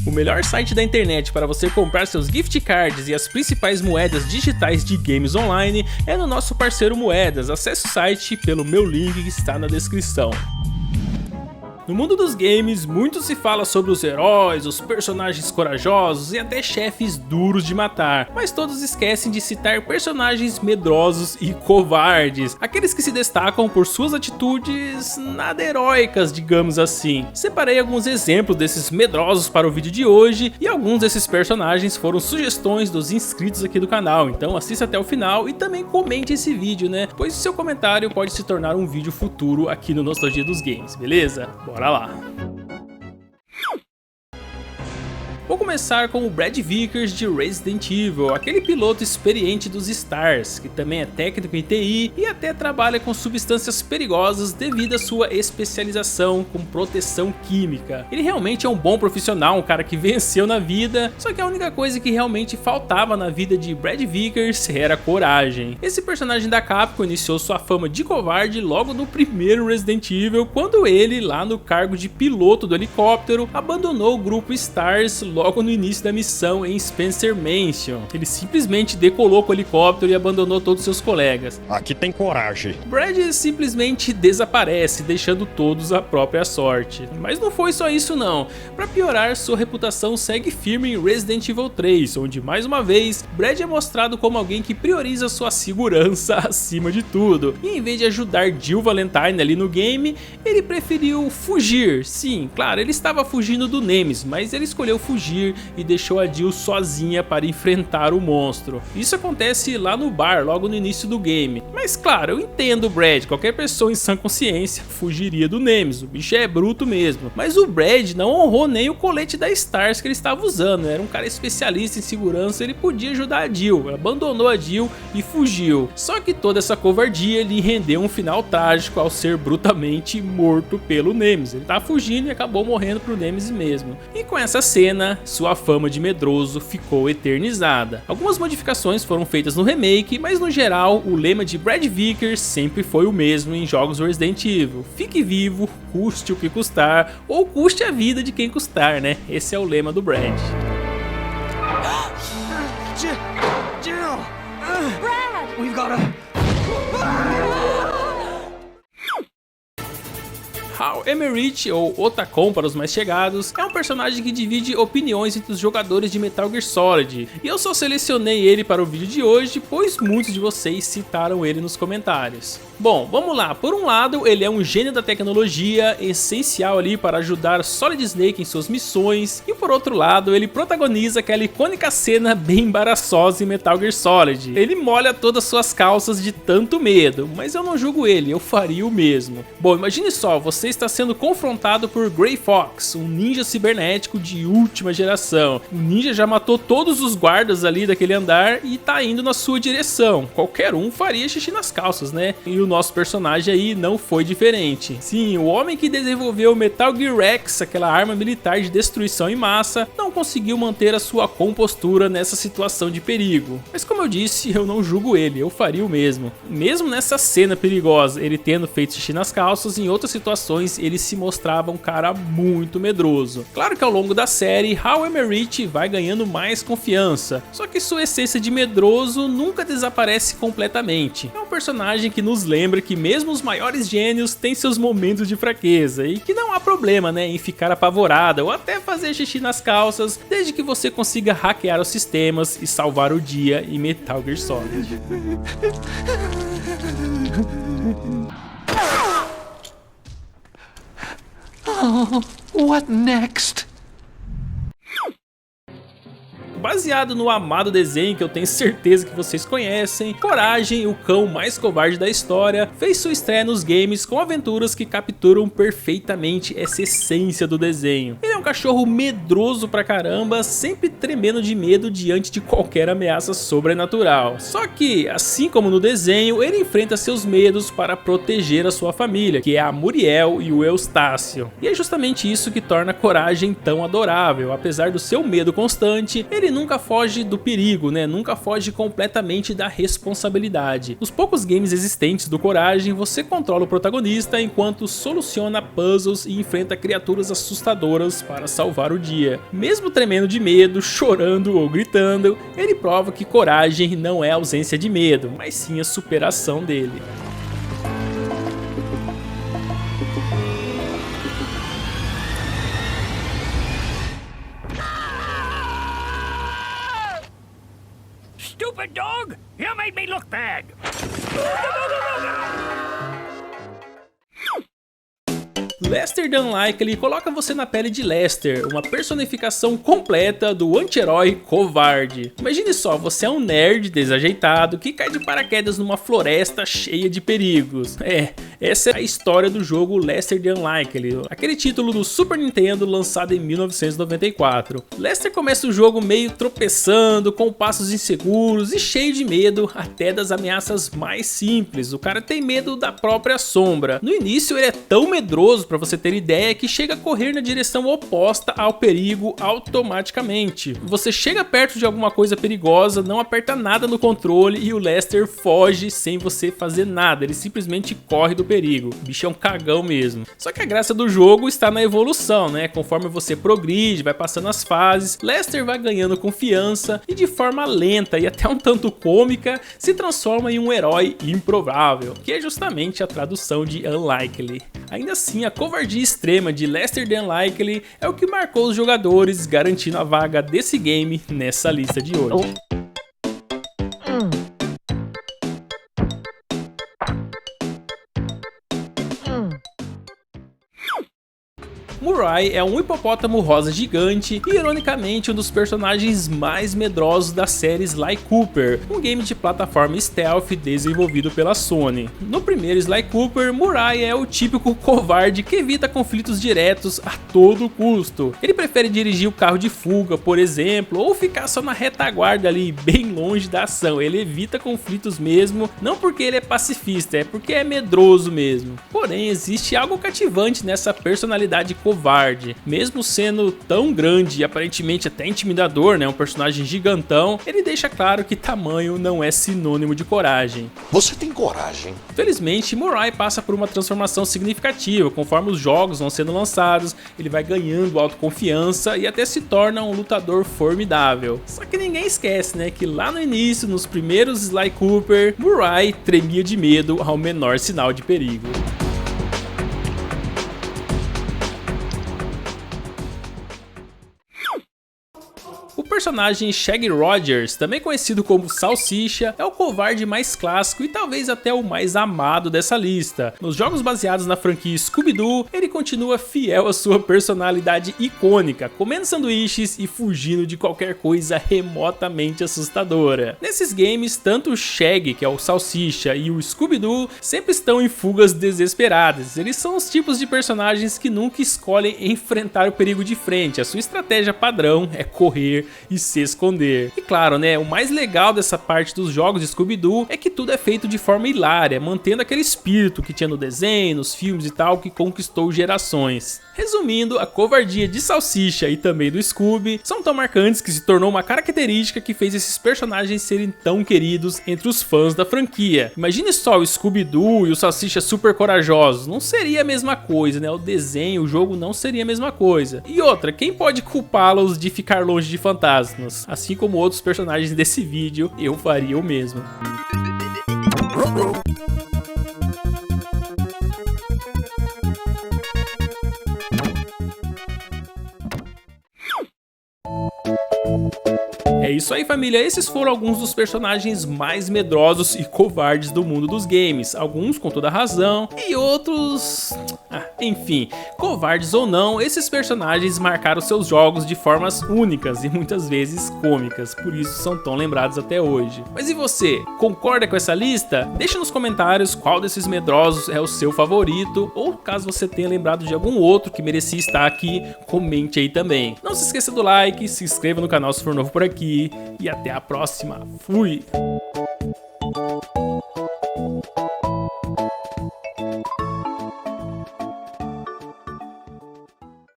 O melhor site da internet para você comprar seus gift cards e as principais moedas digitais de games online é no nosso parceiro Moedas. Acesse o site pelo meu link que está na descrição. No mundo dos games, muito se fala sobre os heróis, os personagens corajosos e até chefes duros de matar, mas todos esquecem de citar personagens medrosos e covardes, aqueles que se destacam por suas atitudes nada heróicas, digamos assim. Separei alguns exemplos desses medrosos para o vídeo de hoje e alguns desses personagens foram sugestões dos inscritos aqui do canal, então assista até o final e também comente esse vídeo, né? Pois seu comentário pode se tornar um vídeo futuro aqui no Nostalgia dos Games, beleza? Bora lá! Vou começar com o Brad Vickers de Resident Evil, aquele piloto experiente dos Stars, que também é técnico em TI e até trabalha com substâncias perigosas devido à sua especialização com proteção química. Ele realmente é um bom profissional, um cara que venceu na vida, só que a única coisa que realmente faltava na vida de Brad Vickers era coragem. Esse personagem da Capcom iniciou sua fama de covarde logo no primeiro Resident Evil, quando ele, lá no cargo de piloto do helicóptero, abandonou o grupo Stars logo no início da missão em Spencer Mansion. Ele simplesmente decolou com o helicóptero e abandonou todos seus colegas. Aqui tem coragem. Brad simplesmente desaparece, deixando todos à própria sorte. Mas não foi só isso não. Para piorar, sua reputação segue firme em Resident Evil 3, onde mais uma vez, Brad é mostrado como alguém que prioriza sua segurança acima de tudo. E em vez de ajudar Jill Valentine ali no game, ele preferiu fugir. Sim, claro, ele estava fugindo do Nemesis, mas ele escolheu fugir e deixou a Jill sozinha para enfrentar o monstro. Isso acontece lá no bar, logo no início do game. Mas claro, eu entendo o Brad, qualquer pessoa em sã consciência fugiria do Nemesis, o bicho é bruto mesmo. Mas o Brad não honrou nem o colete da Stars que ele estava usando, era um cara especialista em segurança, ele podia ajudar a Jill, abandonou a Jill e fugiu. Só que toda essa covardia lhe rendeu um final trágico ao ser brutalmente morto pelo Nemesis. Ele estava fugindo e acabou morrendo pro Nemesis mesmo. E com essa cena, sua fama de medroso ficou eternizada. Algumas modificações foram feitas no remake, mas no geral o lema de Brad Vickers sempre foi o mesmo em jogos Resident Evil: fique vivo, custe o que custar, ou custe a vida de quem custar, né? Esse é o lema do Brad. Jill! Brad! We've got a... Hal Emmerich, ou Otacon para os mais chegados, é um personagem que divide opiniões entre os jogadores de Metal Gear Solid, e eu só selecionei ele para o vídeo de hoje, pois muitos de vocês citaram ele nos comentários. Bom, vamos lá. Por um lado, ele é um gênio da tecnologia, essencial ali para ajudar Solid Snake em suas missões, e por outro lado, ele protagoniza aquela icônica cena bem embaraçosa em Metal Gear Solid. Ele molha todas suas calças de tanto medo, mas eu não julgo ele, eu faria o mesmo. Bom, imagine só, você está sendo confrontado por Grey Fox, um ninja cibernético de última geração. O ninja já matou todos os guardas ali daquele andar e tá indo na sua direção. Qualquer um faria xixi nas calças, né? E o nosso personagem aí não foi diferente. Sim, o homem que desenvolveu o Metal Gear Rex, aquela arma militar de destruição em massa, não conseguiu manter a sua compostura nessa situação de perigo. Mas como eu disse, eu não julgo ele, eu faria o mesmo. Mesmo nessa cena perigosa, ele tendo feito xixi nas calças, em outras situações ele se mostrava um cara muito medroso. Claro que ao longo da série, Hal Emmerich vai ganhando mais confiança, só que sua essência de medroso nunca desaparece completamente. É um personagem que nos lembra que mesmo os maiores gênios têm seus momentos de fraqueza, e que não há problema, né, em ficar apavorada ou até fazer xixi nas calças, desde que você consiga hackear os sistemas e salvar o dia em Metal Gear Solid. Oh, what next? Baseado no amado desenho que eu tenho certeza que vocês conhecem, Coragem, o cão mais covarde da história, fez sua estreia nos games com aventuras que capturam perfeitamente essa essência do desenho. Ele é um cachorro medroso pra caramba, sempre tremendo de medo diante de qualquer ameaça sobrenatural. Só que, assim como no desenho, ele enfrenta seus medos para proteger a sua família, que é a Muriel e o Eustácio. E é justamente isso que torna Coragem tão adorável. Apesar do seu medo constante, ele nunca foge do perigo, né? Nunca foge completamente da responsabilidade. Nos poucos games existentes do Coragem, você controla o protagonista enquanto soluciona puzzles e enfrenta criaturas assustadoras para salvar o dia. Mesmo tremendo de medo, chorando ou gritando, ele prova que coragem não é ausência de medo, mas sim a superação dele. Stupid dog! You made me look bad! Lester the Unlikely coloca você na pele de Lester, uma personificação completa do anti-herói covarde. Imagine só, você é um nerd desajeitado que cai de paraquedas numa floresta cheia de perigos. Essa é a história do jogo Lester the Unlikely, aquele título do Super Nintendo lançado em 1994. Lester começa o jogo meio tropeçando, com passos inseguros e cheio de medo até das ameaças mais simples. O cara tem medo da própria sombra. No início ele é tão medroso, pra você ter ideia, que chega a correr na direção oposta ao perigo automaticamente. Você chega perto de alguma coisa perigosa, não aperta nada no controle e o Lester foge sem você fazer nada, ele simplesmente corre do perigo. O bicho é um cagão mesmo. Só que a graça do jogo está na evolução, né? Conforme você progride, vai passando as fases, Lester vai ganhando confiança e de forma lenta e até um tanto cômica, se transforma em um herói improvável, que é justamente a tradução de Unlikely. Ainda assim, a covardia extrema de Lester the Unlikely é o que marcou os jogadores, garantindo a vaga desse game nessa lista de hoje. Murray é um hipopótamo rosa gigante e, ironicamente, um dos personagens mais medrosos da série Sly Cooper, um game de plataforma stealth desenvolvido pela Sony. No primeiro Sly Cooper, Murray é o típico covarde que evita conflitos diretos a todo custo. Ele prefere dirigir o carro de fuga, por exemplo, ou ficar só na retaguarda ali, bem longe da ação. Ele evita conflitos mesmo, não porque ele é pacifista, é porque é medroso mesmo. Porém, existe algo cativante nessa personalidade covarde. Mesmo sendo tão grande e aparentemente até intimidador, né, um personagem gigantão, ele deixa claro que tamanho não é sinônimo de coragem. Você tem coragem? Felizmente, Murray passa por uma transformação significativa. Conforme os jogos vão sendo lançados, ele vai ganhando autoconfiança e até se torna um lutador formidável. Só que ninguém esquece, né, que lá no início, nos primeiros Sly Cooper, Murray tremia de medo ao menor sinal de perigo. O personagem Shaggy Rogers, também conhecido como Salsicha, é o covarde mais clássico e talvez até o mais amado dessa lista. Nos jogos baseados na franquia Scooby-Doo, ele continua fiel à sua personalidade icônica, comendo sanduíches e fugindo de qualquer coisa remotamente assustadora. Nesses games, tanto o Shaggy, que é o Salsicha, e o Scooby-Doo sempre estão em fugas desesperadas. Eles são os tipos de personagens que nunca escolhem enfrentar o perigo de frente. A sua estratégia padrão é correr e se esconder. E claro, né, o mais legal dessa parte dos jogos de Scooby-Doo é que tudo é feito de forma hilária, mantendo aquele espírito que tinha no desenho, nos filmes e tal, que conquistou gerações. Resumindo, a covardia de Salsicha e também do Scooby são tão marcantes que se tornou uma característica que fez esses personagens serem tão queridos entre os fãs da franquia. Imagine só o Scooby-Doo e o Salsicha super corajosos, não seria a mesma coisa, né? O desenho, o jogo não seria a mesma coisa. E outra, quem pode culpá-los de ficar longe de fantasmas? Assim como outros personagens desse vídeo, eu faria o mesmo. É isso aí, família, esses foram alguns dos personagens mais medrosos e covardes do mundo dos games, alguns com toda razão e outros... enfim, covardes ou não, esses personagens marcaram seus jogos de formas únicas e muitas vezes cômicas, por isso são tão lembrados até hoje. Mas e você, concorda com essa lista? Deixa nos comentários qual desses medrosos é o seu favorito, ou caso você tenha lembrado de algum outro que merecia estar aqui, comente aí também. Não se esqueça do like, se inscreva no canal se for novo por aqui, e até a próxima. Fui!